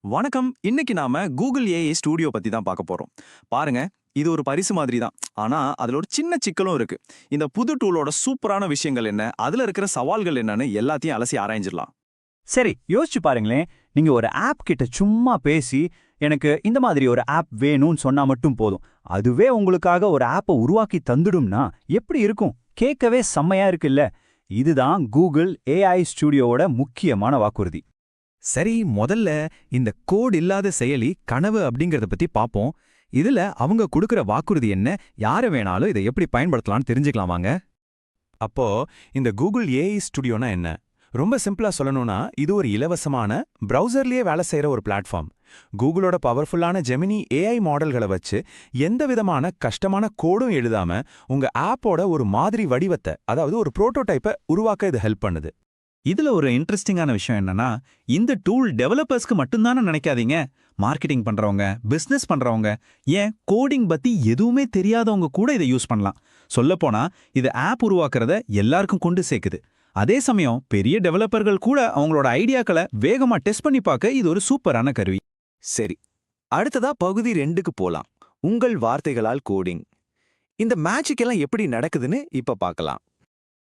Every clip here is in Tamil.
வணக்கம். இன்னைக்கு நாம கூகுள் ஏஐ ஸ்டூடியோ பத்தி தான் பார்க்க போறோம். பாருங்க, இது ஒரு பரிசு மாதிரி தான். ஆனா அதுல ஒரு சின்ன சிக்கலும் இருக்கு. இந்த புது டூலோட சூப்பரான விஷயங்கள் என்ன, அதுல இருக்கிற சவால்கள் என்னன்னு எல்லாத்தையும் அலசி ஆராய்ஞ்சிடலாம். சரி, யோசிச்சு பாருங்களேன். நீங்க ஒரு ஆப் கிட்ட சும்மா பேசி, எனக்கு இந்த மாதிரி ஒரு ஆப் வேணும்னு சொன்னா மட்டும் போதும். அதுவே உங்களுக்காக ஒரு ஆப்பை உருவாக்கி தந்துடும்னா எப்படி இருக்கும்? கேட்கவே செம்மையா இருக்குல்ல? இதுதான் கூகுள் ஏஐ ஸ்டூடியோவோட முக்கியமான வாக்குறுதி. சரி, முதல்ல இந்த கோட் இல்லாத செயலி கனவு அப்படிங்கறத பத்தி பாப்போம். இதுல அவங்க கொடுக்கிற வாக்குறுதி என்ன, யார வேணாலும் இதை எப்படி பயன்படுத்தலாம்னு தெரிஞ்சுக்கலாம் வாங்க. அப்போ இந்த கூகுள் ஏஐ ஸ்டுடியோனா என்ன? ரொம்ப சிம்பிளா சொல்லணும்னா இது ஒரு இலவசமான பிரவுசர்லயே வேலை செய்யற ஒரு பிளாட்ஃபார்ம். கூகுளோட பவர்ஃபுல்லான ஜெமினி ஏஐ மாடல்களை வச்சு எந்த விதமான கஷ்டமான கோடும் எழுதாம உங்க ஆப்போட ஒரு மாதிரி வடிவத்தை, அதாவது ஒரு புரோட்டோடைப்பை உருவாக்க இது ஹெல்ப் பண்ணுது. இதுல ஒரு இன்ட்ரெஸ்டிங்கான விஷயம் என்னன்னா, இந்த டூல் டெவலப்பர்ஸ்க்கு மட்டும்தானே நினைக்காதீங்க. மார்க்கெட்டிங் பண்றவங்க, பிசினஸ் பண்றவங்க, ஏன் கோடிங் பத்தி எதுவுமே தெரியாதவங்க கூட இதை யூஸ் பண்ணலாம். சொல்லப்போனா இது ஆப் உருவாக்குறத எல்லாருக்கும் கொண்டு சேர்க்குது. அதே சமயம் பெரிய டெவலப்பர்கள் கூட அவங்களோட ஐடியாக்களை வேகமா டெஸ்ட் பண்ணி பார்க்க இது ஒரு சூப்பரான கருவி. சரி, அடுத்ததா பகுதி 2க்கு போலாம். உங்கள் வார்த்தைகளால் கோடிங். இந்த மேஜிக் எல்லாம் எப்படி நடக்குதுன்னு இப்ப பார்க்கலாம்.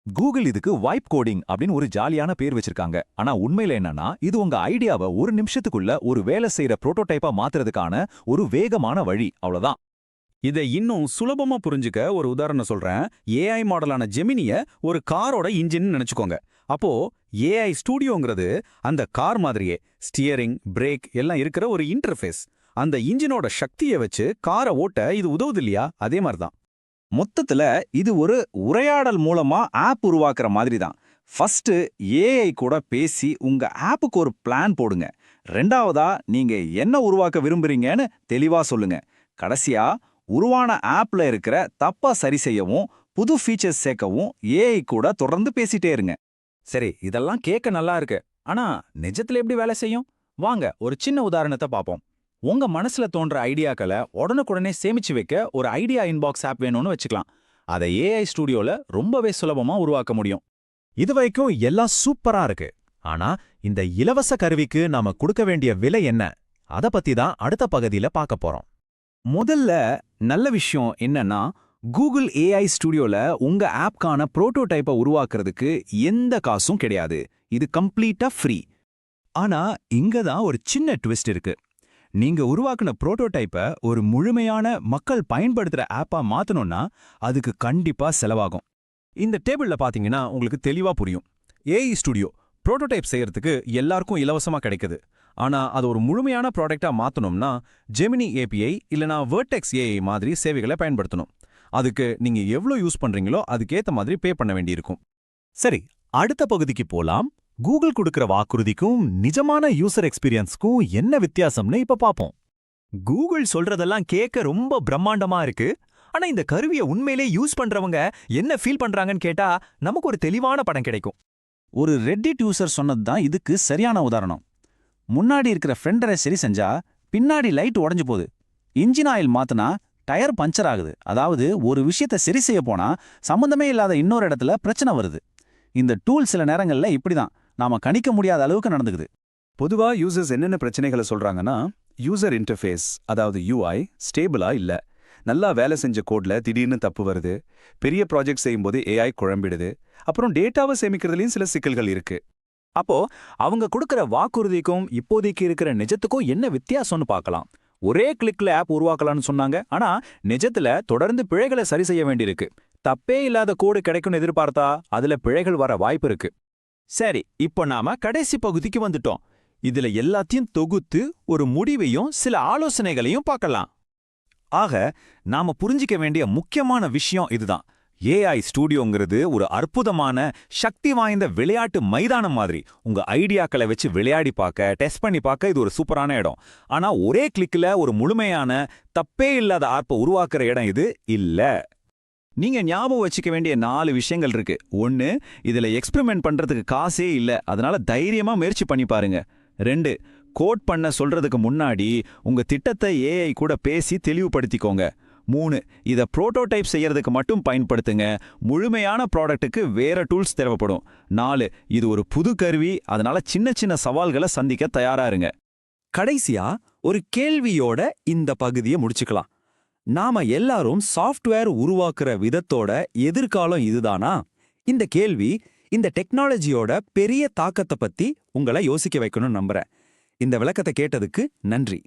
கூகுள் இதுக்கு வைப் கோடிங் அப்படின்னு ஒரு ஜாலியான பேர் வச்சிருக்காங்க. ஆனா உண்மையில என்னன்னா, இது உங்க ஐடியாவை ஒரு நிமிஷத்துக்குள்ள ஒரு வேலை செய்யற புரோட்டோடைப்பா மாத்துறதுக்கான ஒரு வேகமான வழி, அவ்வளவுதான். இதை இன்னும் சுலபமா புரிஞ்சுக்க ஒரு உதாரணம் சொல்றேன். ஏஐ மாடலான ஜெமினிய ஒரு காரோட இன்ஜின் நினைச்சுக்கோங்க. அப்போ ஏஐ ஸ்டூடியோங்கிறது அந்த கார் மாதிரியே ஸ்டியரிங், பிரேக் எல்லாம் இருக்கிற ஒரு இன்டர்ஃபேஸ். அந்த இன்ஜினோட சக்தியை வச்சு காரை ஓட்ட இது உதவுது இல்லையா? அதே மாதிரிதான். மொத்தத்துல இது ஒரு உரையாடல் மூலமா ஆப் உருவாக்குற மாதிரி தான். ஃபர்ஸ்ட் ஏஐ கூட பேசி உங்க ஆப்புக்கு ஒரு பிளான் போடுங்க. ரெண்டாவதா நீங்க என்ன உருவாக்க விரும்புறீங்கன்னு தெளிவா சொல்லுங்க. கடைசியா உருவான ஆப்ல இருக்கிற தப்பா சரி செய்யவும் புது ஃபீச்சர்ஸ் சேர்க்கவும் ஏஐ கூட தொடர்ந்து பேசிட்டே இருங்க. சரி, இதெல்லாம் கேட்க நல்லா இருக்கு. ஆனா நிஜத்துல எப்படி வேலை செய்யும்? வாங்க ஒரு சின்ன உதாரணத்தை பார்ப்போம். உங்க மனசுல தோன்ற ஐடியாக்களை உடனுக்குடனே சேமிச்சு வைக்க ஒரு ஐடியா இன்பாக்ஸ் ஆப் வேணும்னு வச்சுக்கலாம். அதை ஏஐ ஸ்டூடியோல ரொம்பவே சுலபமா உருவாக்க முடியும். இது வரைக்கும் எல்லாம் சூப்பரா இருக்கு. ஆனா இந்த இலவச கருவிக்கு நாம கொடுக்க வேண்டிய விலை என்ன? அத பத்தி தான் அடுத்த பகுதியில பார்க்க போறோம். முதல்ல நல்ல விஷயம் என்னன்னா, கூகுள் ஏஐ ஸ்டூடியோல உங்க ஆப்கான புரோட்டோடைப்பை உருவாக்குறதுக்கு எந்த காசும் கிடையாது. இது கம்ப்ளீட்டா ஃப்ரீ. ஆனா இங்க தான் ஒரு சின்ன ட்விஸ்ட் இருக்கு. நீங்க உருவாக்குன புரோட்டோடைப்பை ஒரு முழுமையான மக்கள் பயன்படுத்துற ஆப்பா மாத்தணும்னா அதுக்கு கண்டிப்பா செலவாகும். இந்த டேபிள்ல பாத்தீங்கன்னா உங்களுக்கு தெளிவா புரியும். ஏஐ ஸ்டுடியோ புரோட்டோடைப் செய்யறதுக்கு எல்லாருக்கும் இலவசமா கிடைக்குது. ஆனா அது ஒரு முழுமையான ப்ராடக்டா மாத்தணும்னா ஜெமினி ஏபிஐ இல்லனா வெர்டெக்ஸ் ஏஐ மாதிரி சேவைகளை பயன்படுத்தணும். அதுக்கு நீங்க எவ்வளவு யூஸ் பண்றீங்களோ அதுக்கேத்த மாதிரி பே பண்ண வேண்டியிருக்கும். சரி, அடுத்த பகுதிக்கு போலாம். கூகுள் கொடுக்கிற வாக்குறுதிக்கும் நிஜமான யூசர் எக்ஸ்பீரியன்ஸ்க்கும் என்ன வித்தியாசம்னு இப்ப பாப்போம். கூகுள் சொல்றதெல்லாம் கேட்க ரொம்ப பிரம்மாண்டமா இருக்கு. ஆனா இந்த கருவியை உண்மையிலே யூஸ் பண்றவங்க என்ன ஃபீல் பண்றாங்கன்னு கேட்டா நமக்கு ஒரு தெளிவான படம் கிடைக்கும். ஒரு ரெட்டிட் யூசர் சொன்னது தான் இதுக்கு சரியான உதாரணம். முன்னாடி இருக்கிற ஃப்ரெண்டரை சரி செஞ்சா பின்னாடி லைட் உடஞ்சு போகுது. இன்ஜின் ஆயில் மாத்தினா டயர் பஞ்சர் ஆகுது. அதாவது ஒரு விஷயத்தை சரி செய்ய போனா சம்பந்தமே இல்லாத இன்னொரு இடத்துல பிரச்சனை வருது. இந்த டூல் சில நேரங்கள்ல இப்படிதான் நாம கணிக்க முடியாத அளவுக்கு நடந்துக்குது. பொதுவா யூசர்ஸ் என்னென்ன பிரச்சனைகளை சொல்றாங்கன்னா, யூசர் இன்டர்ஃபேஸ் அதாவது யூஐ ஸ்டேபிளா இல்ல, நல்லா வேலை செஞ்ச கோட்ல திடீர்னு தப்பு வருது, பெரிய ப்ராஜெக்ட் செய்யும்போது ஏஐ குழம்பிடுது, அப்புறம் டேட்டாவை சேமிக்கிறதுலயும் சில சிக்கல்கள் இருக்கு. அப்போ அவங்க கொடுக்கிற வாக்குறுதிக்கும் இப்போதைக்கு இருக்கிற நிஜத்துக்கும் என்ன வித்தியாசம்னு பார்க்கலாம். ஒரே கிளிக்ல ஆப் உருவாக்கலாம்னு சொன்னாங்க. ஆனா நிஜத்துல தொடர்ந்து பிழைகளை சரி செய்ய வேண்டியிருக்கு. தப்பே இல்லாத கோடு கிடைக்கும்னு எதிர்பார்த்தா அதுல பிழைகள் வர வாய்ப்பு இருக்கு. சரி, இப்போ நாம கடைசி பகுதிக்கு வந்துட்டோம். இதுல எல்லாத்தையும் தொகுத்து ஒரு முடிவையும் சில ஆலோசனைகளையும் பார்க்கலாம். ஆக நாம புரிஞ்சிக்க வேண்டிய முக்கியமான விஷயம் இதுதான். ஏஐ ஸ்டூடியோங்கிறது ஒரு அற்புதமான சக்தி வாய்ந்த விளையாட்டு மைதானம் மாதிரி. உங்க ஐடியாக்களை வச்சு விளையாடி பார்க்க, டெஸ்ட் பண்ணி பார்க்க இது ஒரு சூப்பரான இடம். ஆனா ஒரே கிளிக்ல ஒரு முழுமையான தப்பே இல்லாத ஆப்பை உருவாக்குற இடம் இது இல்ல. நீங்க ஞாபகம் வச்சுக்க வேண்டிய 4 விஷயங்கள் இருக்கு. 1, இதுல எக்ஸ்பெரிமெண்ட் பண்றதுக்கு காசே இல்ல, அதனால தைரியமா முயற்சி பண்ணி பாருங்க. 2, கோட் பண்ண சொல்றதுக்கு முன்னாடி உங்க திட்டத்தை ஏஐ கூட பேசி தெளிவுபடுத்திக்கோங்க. 3, இதை புரோட்டோடைப் செய்யறதுக்கு மட்டும் பயன்படுத்துங்க. முழுமையான ப்ராடக்ட்டுக்கு வேற டூல்ஸ் தேவைப்படும். 4, இது ஒரு புது கருவி, அதனால சின்ன சின்ன சவால்களை சந்திக்க தயாரா இருங்க. கடைசியா ஒரு கேள்வியோட இந்த பகுதியை முடிச்சுக்கலாம். நாம எல்லாரும் சாஃப்ட்வேர் உருவாக்குற விதத்தோட எதிர்காலம் இதுதானா? இந்த கேள்வி இந்த டெக்னாலஜியோட பெரிய தாக்கத்தை பத்தி உங்களை யோசிக்க வைக்கணும்னு நம்புறேன். இந்த விளக்கத்தை கேட்டதுக்கு நன்றி.